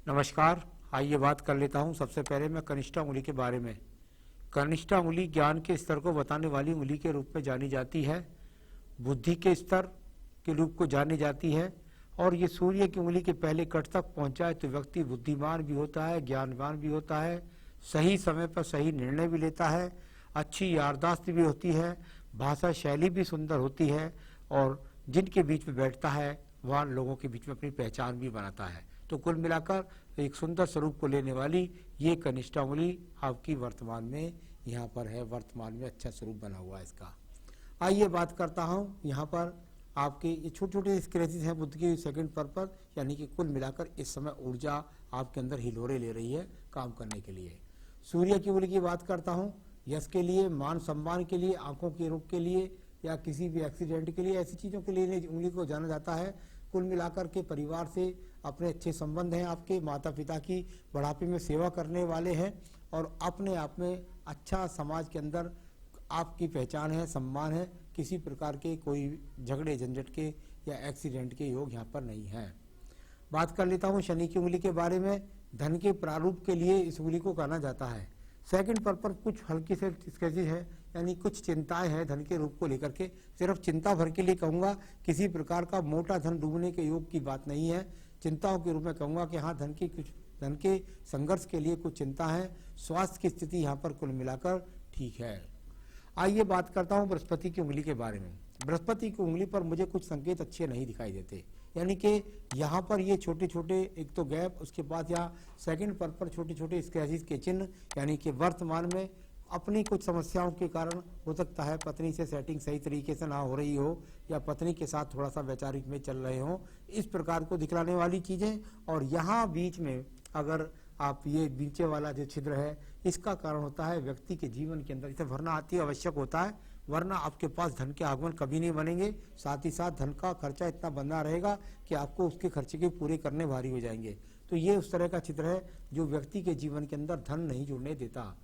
नमस्कार। आइए बात कर लेता हूँ सबसे पहले मैं कनिष्ठा उंगली के बारे में। कनिष्ठा उंगली ज्ञान के स्तर को बताने वाली उंगली के रूप में जानी जाती है, बुद्धि के स्तर के रूप को जानी जाती है, और ये सूर्य की उंगली के पहले कट तक पहुंचाए तो व्यक्ति बुद्धिमान भी होता है, ज्ञानवान भी होता है, सही समय पर सही निर्णय भी लेता है, अच्छी याददाश्त भी होती है, भाषा शैली भी सुंदर होती है, और जिनके बीच में बैठता है वह लोगों के बीच में अपनी पहचान भी बनाता है। तो कुल मिलाकर एक सुंदर स्वरूप को लेने वाली ये कनिष्ठा उंगली आपकी वर्तमान में यहाँ पर है, वर्तमान में अच्छा स्वरूप बना हुआ है इसका। आइए बात करता हूँ यहाँ पर आपके ये छोटे छोटे स्क्रैचेस हैं बुद्ध के सेकंड पर, यानी कि कुल मिलाकर इस समय ऊर्जा आपके अंदर हिलोरे ले रही है काम करने के लिए। सूर्य की उंगली की बात करता हूँ, यश के लिए, मान सम्मान के लिए, आंखों के रोग के लिए या किसी भी एक्सीडेंट के लिए, ऐसी चीज़ों के लिए उंगली को जाना जाता है। कुल मिलाकर के परिवार से अपने अच्छे संबंध हैं, आपके माता पिता की बुढ़ापे में सेवा करने वाले हैं, और अपने आप में अच्छा समाज के अंदर आपकी पहचान है, सम्मान है। किसी प्रकार के कोई झगड़े झंझट के या एक्सीडेंट के योग यहाँ पर नहीं है। बात कर लेता हूँ शनि की उंगली के बारे में। धन के प्रारूप के लिए इस उंगली को कहना जाता है। सेकंड पर कुछ हल्की से स्केचेज है, यानी कुछ चिंताएं हैं धन के रूप को लेकर के। सिर्फ चिंता भर के लिए कहूँगा, किसी प्रकार का मोटा धन डूबने के योग की बात नहीं है। चिंताओं के रूप में कहूँगा कि हाँ, धन के संघर्ष के लिए कुछ चिंता है। स्वास्थ्य की स्थिति यहाँ पर कुल मिलाकर ठीक है। आइए बात करता हूँ बृहस्पति की उंगली के बारे में। बृहस्पति की उंगली पर मुझे कुछ संकेत अच्छे नहीं दिखाई देते, यानी कि यहाँ पर ये छोटे छोटे एक तो गैप, उसके बाद यहाँ सेकंड पर छोटे छोटे स्क्रैचेस के चिन्ह, यानी कि वर्तमान में अपनी कुछ समस्याओं के कारण हो सकता है पत्नी से सेटिंग सही तरीके से ना हो रही हो, या पत्नी के साथ थोड़ा सा वैचारिक में चल रहे हो, इस प्रकार को दिखलाने वाली चीज़ें। और यहाँ बीच में अगर आप ये नीचे वाला जो छिद्र है, इसका कारण होता है व्यक्ति के जीवन के अंदर इसे भरना अति आवश्यक होता है, वरना आपके पास धन के आगमन कभी नहीं बनेंगे। साथ ही साथ धन का खर्चा इतना बना रहेगा कि आपको उसके खर्चे के पूरे करने भारी हो जाएंगे। तो ये उस तरह का चित्र है जो व्यक्ति के जीवन के अंदर धन नहीं जुड़ने देता।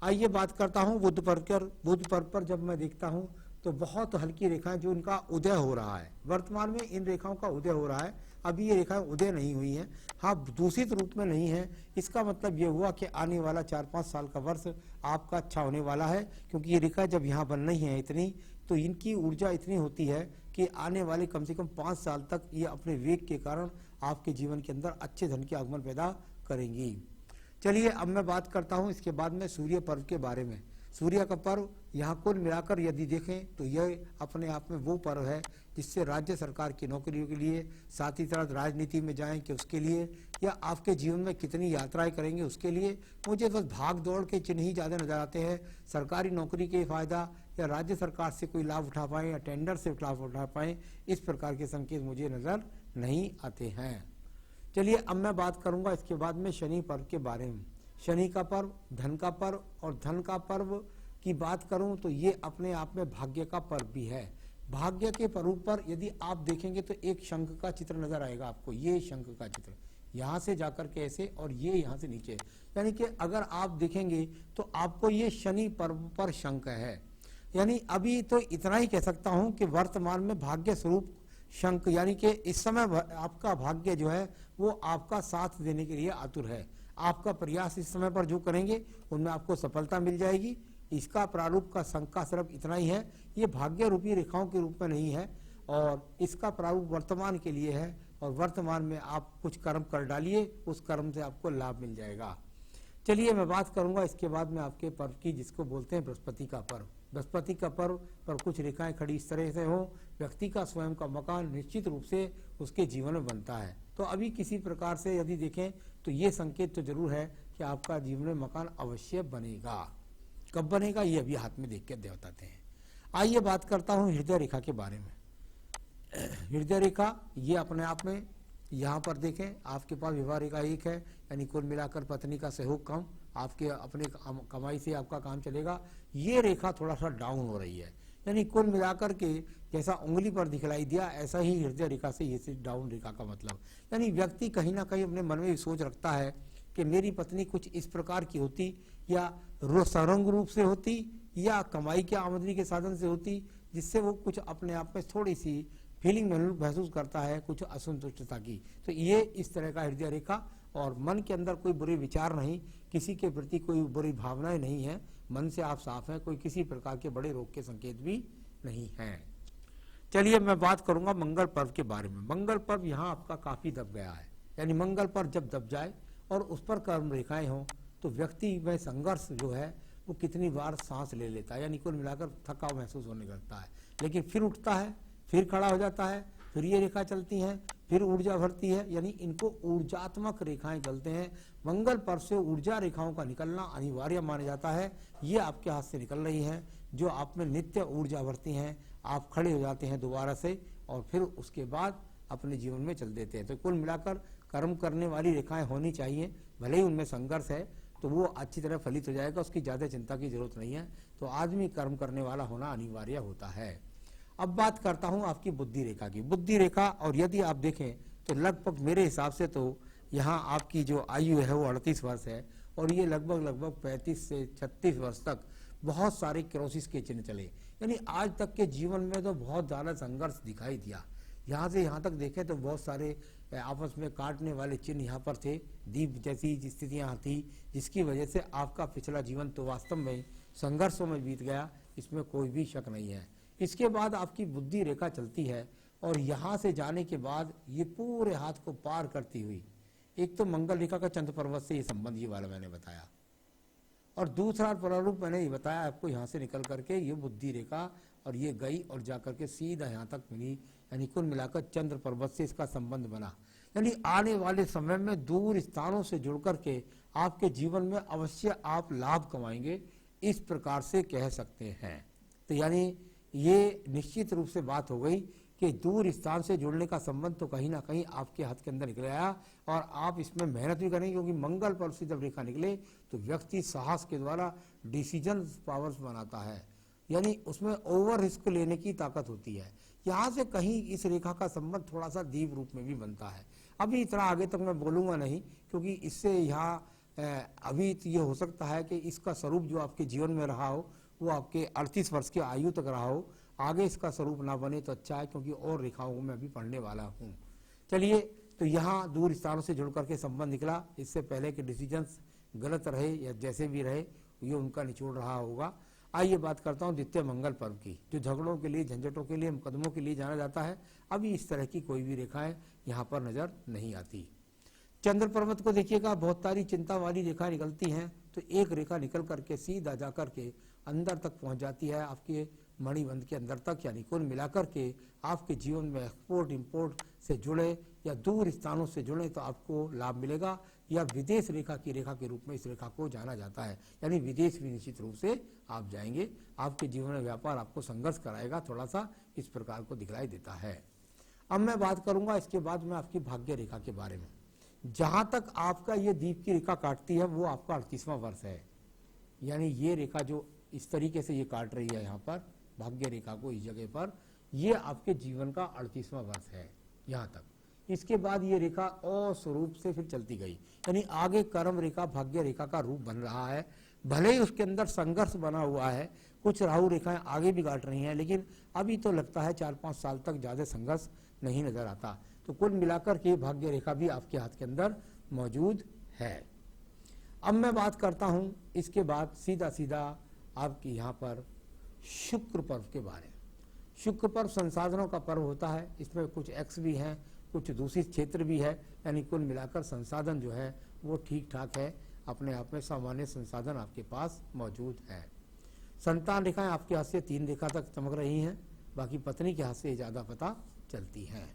आइए बात करता हूँ बुध पर जब मैं देखता हूँ तो बहुत हल्की रेखाएं जो इनका उदय हो रहा है, वर्तमान में इन रेखाओं का उदय हो रहा है। अभी ये रेखाएं उदय नहीं हुई हैं, हाँ दूषित रूप में नहीं है। इसका मतलब ये हुआ कि आने वाला 4-5 साल का वर्ष आपका अच्छा होने वाला है, क्योंकि ये रेखा जब यहाँ बन रही है इतनी, तो इनकी ऊर्जा इतनी होती है कि आने वाले कम से कम 5 साल तक ये अपने वेग के कारण आपके जीवन के अंदर अच्छे धन के आगमन पैदा करेंगी। चलिए अब मैं बात करता हूँ इसके बाद में सूर्य पर्व के बारे में। सूर्य का पर्व यहाँ कुल मिलाकर यदि देखें तो यह अपने आप में वो पर्व है जिससे राज्य सरकार की नौकरियों के लिए, साथ ही साथ राजनीति में जाएं कि उसके लिए, या आपके जीवन में कितनी यात्राएं करेंगे उसके लिए। मुझे बस भाग दौड़ के चिन्ह ही ज़्यादा नजर आते हैं। सरकारी नौकरी के फ़ायदा या राज्य सरकार से कोई लाभ उठा पाएँ या टेंडर से लाभ उठा पाएँ, इस प्रकार के संकेत मुझे नज़र नहीं आते हैं। चलिए अब मैं बात करूंगा इसके बाद में शनि पर्व के बारे में। शनि का पर्व, धन का पर्व, और धन का पर्व की बात करूं तो ये अपने आप में भाग्य का पर्व भी है। भाग्य के पर्व पर यदि आप देखेंगे तो एक शंख का चित्र नजर आएगा आपको, ये शंख का चित्र यहाँ से जाकर के ऐसे, और ये यहाँ से नीचे, यानी कि अगर आप देखेंगे तो आपको ये शनि पर्व पर शंख है। यानी अभी तो इतना ही कह सकता हूँ कि वर्तमान में भाग्य स्वरूप शंख, यानी कि इस समय आपका भाग्य जो है वो आपका साथ देने के लिए आतुर है। आपका प्रयास इस समय पर जो करेंगे उनमें आपको सफलता मिल जाएगी। इसका प्रारूप का शंख का सिर्फ इतना ही है, ये भाग्य रूपी रेखाओं के रूप में नहीं है, और इसका प्रारूप वर्तमान के लिए है, और वर्तमान में आप कुछ कर्म कर डालिए, उस कर्म से आपको लाभ मिल जाएगा। चलिए मैं बात करूंगा इसके बाद में आपके पर्व की, जिसको बोलते हैं बृहस्पति का पर्व। बृहस्पति का पर्व पर कुछ रेखाएं खड़ी इस तरह से हो, व्यक्ति का स्वयं का मकान निश्चित रूप से उसके जीवन में बनता है। तो अभी किसी प्रकार से यदि देखें तो ये संकेत तो जरूर है कि आपका जीवन में मकान अवश्य बनेगा। कब बनेगा ये अभी हाथ में देख के बताते हैं। आइए बात करता हूँ हृदय रेखा के बारे में। हृदय रेखा ये अपने आप में यहाँ पर देखें, आपके पास विवाह रेखा एक है, यानी कुल मिलाकर पत्नी का सहयोग कम, आपके अपने कमाई से आपका काम चलेगा। ये रेखा थोड़ा सा डाउन हो रही है, यानी कुल मिलाकर के जैसा उंगली पर दिखलाई दिया ऐसा ही हृदय रेखा से ये डाउन रेखा का मतलब, यानी व्यक्ति कहीं ना कहीं अपने मन में सोच रखता है कि मेरी पत्नी कुछ इस प्रकार की होती, या सरंग रूप से होती, या कमाई के आमदनी के साधन से होती, जिससे वो कुछ अपने आप में थोड़ी सी फीलिंग महसूस करता है कुछ असंतुष्टता की। तो ये इस तरह का हृदय रेखा और मन के अंदर कोई बुरे विचार नहीं, किसी के प्रति कोई बुरी भावनाएं नहीं है, मन से आप साफ हैं, कोई किसी प्रकार के बड़े रोग के संकेत भी नहीं हैं। चलिए मैं बात करूंगा मंगल पर्व के बारे में। मंगल पर्व यहाँ आपका काफी दब गया है, यानी मंगल पर्व जब दब जाए और उस पर कर्म रेखाएं हों तो व्यक्ति में संघर्ष जो है वो कितनी बार सांस ले लेता है, यानी कुल मिलाकर थकाव महसूस होने लगता है, लेकिन फिर उठता है, फिर खड़ा हो जाता है, फिर ये रेखा चलती हैं, फिर ऊर्जा भरती है, यानी इनको ऊर्जात्मक रेखाएं चलते हैं। मंगल पर्व से ऊर्जा रेखाओं का निकलना अनिवार्य माना जाता है। ये आपके हाथ से निकल रही हैं जो आप में नित्य ऊर्जा भरती हैं, आप खड़े हो जाते हैं दोबारा से और फिर उसके बाद अपने जीवन में चल देते हैं। तो कुल मिलाकर कर्म करने वाली रेखाएं होनी चाहिए, भले ही उनमें संघर्ष है तो वो अच्छी तरह फलित हो जाएगा, उसकी ज़्यादा चिंता की जरूरत नहीं है। तो आदमी कर्म करने वाला होना अनिवार्य होता है। अब बात करता हूं आपकी बुद्धि रेखा की। बुद्धि रेखा, और यदि आप देखें तो लगभग मेरे हिसाब से तो यहाँ आपकी जो आयु है वो 38 वर्ष है और ये लगभग 35 से 36 वर्ष तक बहुत सारे क्रोसिस के चिन्ह चले, यानी आज तक के जीवन में तो बहुत ज़्यादा संघर्ष दिखाई दिया। यहाँ से यहाँ तक देखें तो बहुत सारे आपस में काटने वाले चिन्ह यहाँ पर थे, दीप जैसी स्थितियाँ थी, जिसकी वजह से आपका पिछला जीवन तो वास्तव में संघर्षों में बीत गया, इसमें कोई भी शक नहीं है। इसके बाद आपकी बुद्धि रेखा चलती है और यहाँ से जाने के बाद ये पूरे हाथ को पार करती हुई, एक तो मंगल रेखा का चंद्र पर्वत से ये संबंध ये वाला मैंने बताया, और दूसरा प्रारूप मैंने ये बताया आपको, यहाँ से निकल करके ये बुद्धि रेखा और ये गई और जाकर के सीधा यहाँ तक मिली, यानी कुल मिलाकर चंद्र पर्वत से इसका संबंध बना। यानी आने वाले समय में दूर स्थानों से जुड़ करके आपके जीवन में अवश्य आप लाभ कमाएंगे, इस प्रकार से कह सकते हैं। तो यानी ये निश्चित रूप से बात हो गई कि दूर स्थान से जुड़ने का संबंध तो कहीं ना कहीं आपके हाथ के अंदर निकल आया और आप इसमें मेहनत भी करेंगे, क्योंकि मंगल पर्व से जब रेखा निकले तो व्यक्ति साहस के द्वारा डिसीजन पावर्स बनाता है, यानी उसमें ओवर रिस्क लेने की ताकत होती है। यहाँ से कहीं इस रेखा का संबंध थोड़ा सा दीप रूप में भी बनता है। अभी इतना आगे तक मैं बोलूँगा नहीं, क्योंकि इससे यहाँ अभी तो ये हो सकता है कि इसका स्वरूप जो आपके जीवन में रहा हो वो आपके 38 वर्ष की आयु तक रहा हो, आगे इसका स्वरूप ना बने तो अच्छा है, क्योंकि और रेखाओं को मैं अभी पढ़ने वाला हूँ। चलिए, तो यहाँ दूर स्थानों से जुड़ करके संबंध निकला, इससे पहले के डिसीजंस गलत रहे या जैसे भी रहे ये उनका निचोड़ रहा होगा। आइए बात करता हूँ द्वितीय मंगल पर्व की, जो झगड़ों के लिए, झंझटों के लिए, मुकदमों के लिए जाना जाता है। अभी इस तरह की कोई भी रेखाएं यहाँ पर नजर नहीं आती। चंद्र पर्वत को देखिएगा, बहुत सारी चिंता वाली रेखा निकलती हैं, तो एक रेखा निकल करके सीधा जा करके अंदर तक पहुंच जाती है, आपके मणिबंध के अंदर तक, यानी कुल मिलाकर के आपके जीवन में एक्सपोर्ट इंपोर्ट से जुड़े या दूर स्थानों से जुड़े तो आपको लाभ मिलेगा, या विदेश रेखा के रूप में इस रेखा को जाना जाता है, यानी विदेश भी निश्चित रूप से आप जाएंगे। आपके जीवन में व्यापार आपको संघर्ष कराएगा, थोड़ा सा इस प्रकार को दिखलाई देता है। अब मैं बात करूंगा इसके बाद में आपकी भाग्य रेखा के बारे में। जहां तक आपका ये दीप की रेखा काटती है वो आपका 38वां वर्ष है, यानी ये रेखा जो इस तरीके से ये काट रही है यहाँ पर भाग्य रेखा को इस जगह पर, ये आपके जीवन का 38वां वर्ष है यहाँ तक। इसके बाद ये रेखा अस्वरूप से फिर चलती गई, यानी आगे कर्म रेखा भाग्य रेखा का रूप बन रहा है। भले ही उसके अंदर संघर्ष बना हुआ है, कुछ राहु रेखाएं आगे भी काट रही हैं, लेकिन अभी तो लगता है 4-5 साल तक ज्यादा संघर्ष नहीं नजर आता। तो कुल मिलाकर के भाग्य रेखा भी आपके हाथ के अंदर मौजूद है। अब मैं बात करता हूं इसके बाद सीधा आपकी यहाँ पर शुक्र पर्व के बारे में। शुक्र पर्व संसाधनों का पर्व होता है, इसमें कुछ एक्स भी हैं, कुछ दूषित क्षेत्र भी है, यानी कुल मिलाकर संसाधन जो है वो ठीक ठाक है, अपने आप में सामान्य संसाधन आपके पास मौजूद है। संतान रेखाएं आपके हाथ से 3 रेखा तक चमक रही हैं, बाकी पत्नी के हाथ से ज़्यादा पता चलती हैं,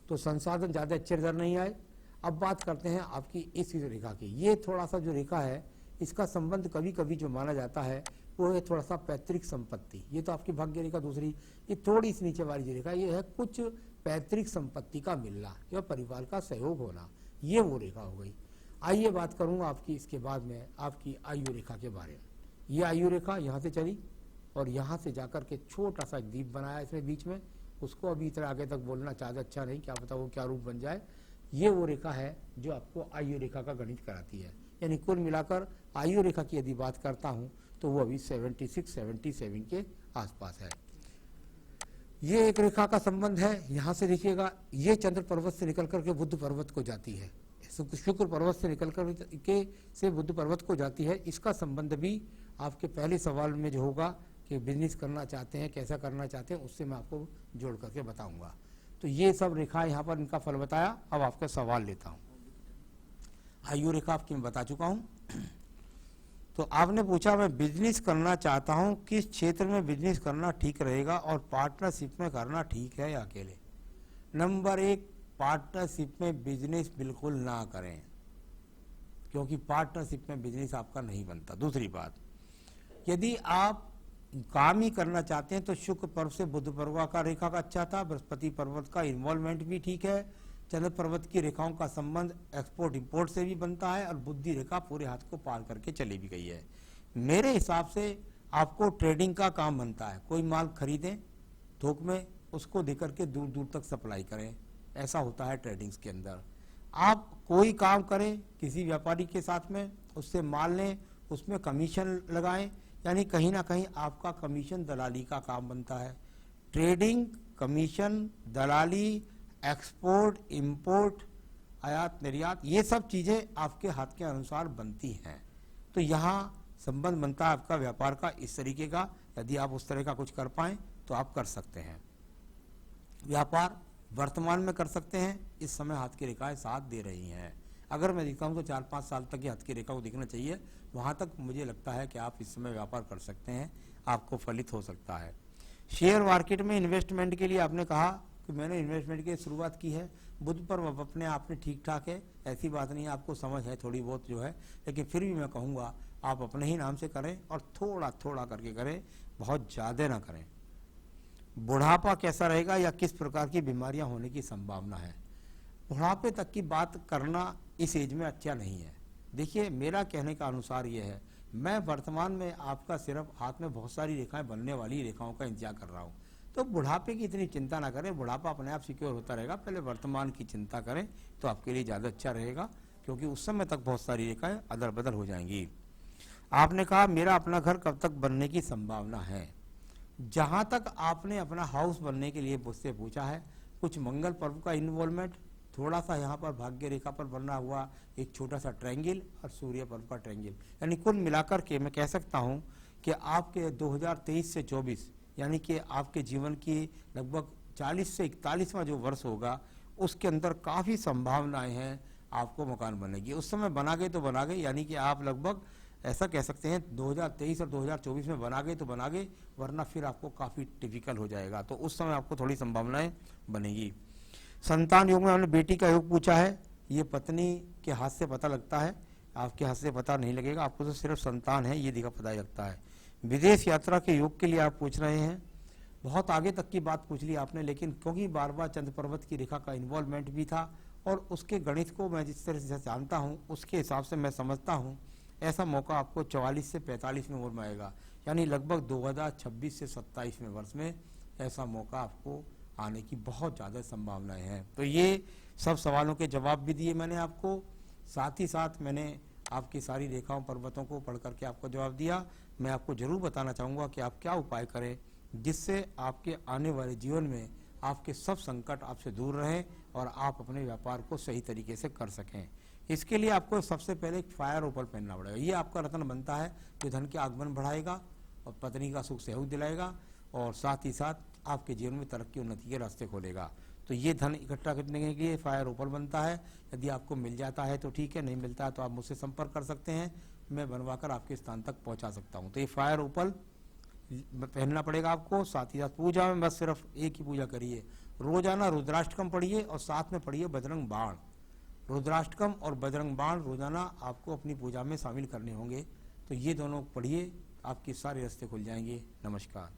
तो संसाधन ज़्यादा अच्छे नजर नहीं आए। अब बात करते हैं आपकी इस रेखा की। ये थोड़ा सा जो रेखा है इसका संबंध कभी कभी जो माना जाता है वो है थोड़ा सा पैतृक संपत्ति। ये तो आपकी भाग्य रेखा दूसरी, ये थोड़ी सी नीचे वाली जो रेखा ये है कुछ पैतृक संपत्ति का मिलना या परिवार का सहयोग होना, ये वो रेखा हो गई। आइए बात करूंगा आपकी इसके बाद में आपकी आयु रेखा के बारे में। ये आयु रेखा यहाँ से चली और यहाँ से जाकर के छोटा सा द्वीप बनाया इसमें बीच में, उसको अभी इतना आगे तक बोलना चाहता अच्छा नहीं, क्या पता वो क्या रूप बन जाए। ये वो रेखा है जो आपको आयु रेखा का गणित कराती है, यानी कुल मिलाकर आयु रेखा की यदि बात करता हूं तो वो अभी 76-77 के आसपास है। ये एक रेखा का संबंध है। यहाँ से देखिएगा ये चंद्र पर्वत से निकल करके बुद्ध पर्वत को जाती है, शुक्र पर्वत से निकल कर के से बुध पर्वत को जाती है। इसका संबंध भी आपके पहले सवाल में जो होगा कि बिजनेस करना चाहते हैं, कैसा करना चाहते हैं, उससे मैं आपको जोड़ करके बताऊंगा। तो ये सब रेखाएं यहाँ पर इनका फल बताया। अब आपका सवाल लेता हूँ। आयु रेखा आपकी मैं बता चुका हूँ। तो आपने पूछा मैं बिजनेस करना चाहता हूँ, किस क्षेत्र में बिजनेस करना ठीक रहेगा और पार्टनरशिप में करना ठीक है या अकेले। नंबर 1, पार्टनरशिप में बिजनेस बिल्कुल ना करें, क्योंकि पार्टनरशिप में बिजनेस आपका नहीं बनता। दूसरी बात, यदि आप काम ही करना चाहते हैं तो शुक्र पर्व से बुध पर्व का रेखा का अच्छा था, बृहस्पति पर्वत का इन्वॉल्वमेंट भी ठीक है, चंद्र पर्वत की रेखाओं का संबंध एक्सपोर्ट इंपोर्ट से भी बनता है और बुद्धि रेखा पूरे हाथ को पार करके चली भी गई है। मेरे हिसाब से आपको ट्रेडिंग का काम बनता है। कोई माल खरीदें थोक में, उसको देकर के दूर दूर तक सप्लाई करें, ऐसा होता है ट्रेडिंग्स के अंदर। आप कोई काम करें किसी व्यापारी के साथ में, उससे माल लें, उसमें कमीशन लगाएं, यानी कहीं ना कहीं आपका कमीशन दलाली का काम बनता है। ट्रेडिंग, कमीशन, दलाली, एक्सपोर्ट, इंपोर्ट, आयात निर्यात, ये सब चीज़ें आपके हाथ के अनुसार बनती हैं। तो यहाँ संबंध बनता है आपका व्यापार का इस तरीके का। यदि आप उस तरह का कुछ कर पाएँ तो आप कर सकते हैं। व्यापार वर्तमान में कर सकते हैं। इस समय हाथ की रेखाएं साथ दे रही हैं। अगर मैं देखता हूँ तो 4-5 साल तक ये हाथ की रेखा को दिखना चाहिए, वहाँ तक मुझे लगता है कि आप इस समय व्यापार कर सकते हैं, आपको फलित हो सकता है। शेयर मार्केट में इन्वेस्टमेंट के लिए आपने कहा कि मैंने इन्वेस्टमेंट की शुरुआत की है। बुध पर अपने आप में ठीक ठाक है, ऐसी बात नहीं है, आपको समझ है थोड़ी बहुत जो है, लेकिन फिर भी मैं कहूँगा आप अपने ही नाम से करें और थोड़ा थोड़ा करके करें, बहुत ज़्यादा ना करें। बुढ़ापा कैसा रहेगा या किस प्रकार की बीमारियां होने की संभावना है, बुढ़ापे तक की बात करना इस एज में अच्छा नहीं है। देखिए, मेरा कहने का अनुसार ये है, मैं वर्तमान में आपका सिर्फ हाथ में बहुत सारी रेखाएं बनने वाली रेखाओं का इंतजार कर रहा हूँ। तो बुढ़ापे की इतनी चिंता ना करें, बुढ़ापा अपने आप सिक्योर होता रहेगा। पहले वर्तमान की चिंता करें तो आपके लिए ज़्यादा अच्छा रहेगा, क्योंकि उस समय तक बहुत सारी रेखाएं अदल बदल हो जाएंगी। आपने कहा मेरा अपना घर कब तक बनने की संभावना है। जहाँ तक आपने अपना हाउस बनने के लिए मुझसे पूछा है, कुछ मंगल पर्व का इन्वॉल्वमेंट, थोड़ा सा यहाँ पर भाग्य रेखा पर बना हुआ एक छोटा सा ट्रायंगल और सूर्य पर्व का ट्रायंगल, यानी कुल मिलाकर के मैं कह सकता हूँ कि आपके 2023 से 24 यानी कि आपके जीवन की लगभग 40 से 41वां जो वर्ष होगा, उसके अंदर काफ़ी संभावनाएं हैं आपको मकान बनने की। उस समय बना गए तो बना गए, यानी कि आप लगभग ऐसा कह सकते हैं 2023 और 2024 में बना गए तो बना गए, वरना फिर आपको काफ़ी टिपिकल हो जाएगा। तो उस समय आपको थोड़ी संभावनाएं बनेगी। संतान योग में हमने बेटी का योग पूछा है, ये पत्नी के हाथ से पता लगता है, आपके हाथ से पता नहीं लगेगा, आपको तो सिर्फ संतान है ये दिखा पता लगता है। विदेश यात्रा के योग के लिए आप पूछ रहे हैं, बहुत आगे तक की बात पूछ ली आपने, लेकिन क्योंकि बार बार चंद्र पर्वत की रेखा का इन्वॉल्वमेंट भी था और उसके गणित को मैं जिस तरह से जानता हूँ उसके हिसाब से मैं समझता हूँ ऐसा मौका आपको 44 से 45 में उम्र में आएगा, यानी लगभग 2026 से 27 में वर्ष में ऐसा मौका आपको आने की बहुत ज़्यादा संभावनाएं हैं। तो ये सब सवालों के जवाब भी दिए मैंने आपको, साथ ही साथ मैंने आपकी सारी रेखाओं पर्वतों को पढ़ करके आपको जवाब दिया। मैं आपको जरूर बताना चाहूँगा कि आप क्या उपाय करें जिससे आपके आने वाले जीवन में आपके सब संकट आपसे दूर रहें और आप अपने व्यापार को सही तरीके से कर सकें। इसके लिए आपको सबसे पहले एक फायर ओपल पहनना पड़ेगा। ये आपका रत्न बनता है जो धन के आगमन बढ़ाएगा और पत्नी का सुख सहयोग दिलाएगा और साथ ही साथ आपके जीवन में तरक्की उन्नति के रास्ते खोलेगा। तो ये धन इकट्ठा करने के लिए फायर ओपल बनता है। यदि आपको मिल जाता है तो ठीक है, नहीं मिलता है तो आप मुझसे संपर्क कर सकते हैं, मैं बनवाकर आपके स्थान तक पहुंचा सकता हूं। तो ये फायर ओपल पहनना पड़ेगा आपको। साथ ही साथ पूजा में बस सिर्फ एक ही पूजा करिए, रोजाना रुद्राष्टकम पढ़िए और साथ में पढ़िए बजरंग बाण। रुद्राष्टकम और बजरंग बाण रोजाना आपको अपनी पूजा में शामिल करने होंगे। तो ये दोनों पढ़िए, आपके सारे रास्ते खुल जाएंगे। नमस्कार।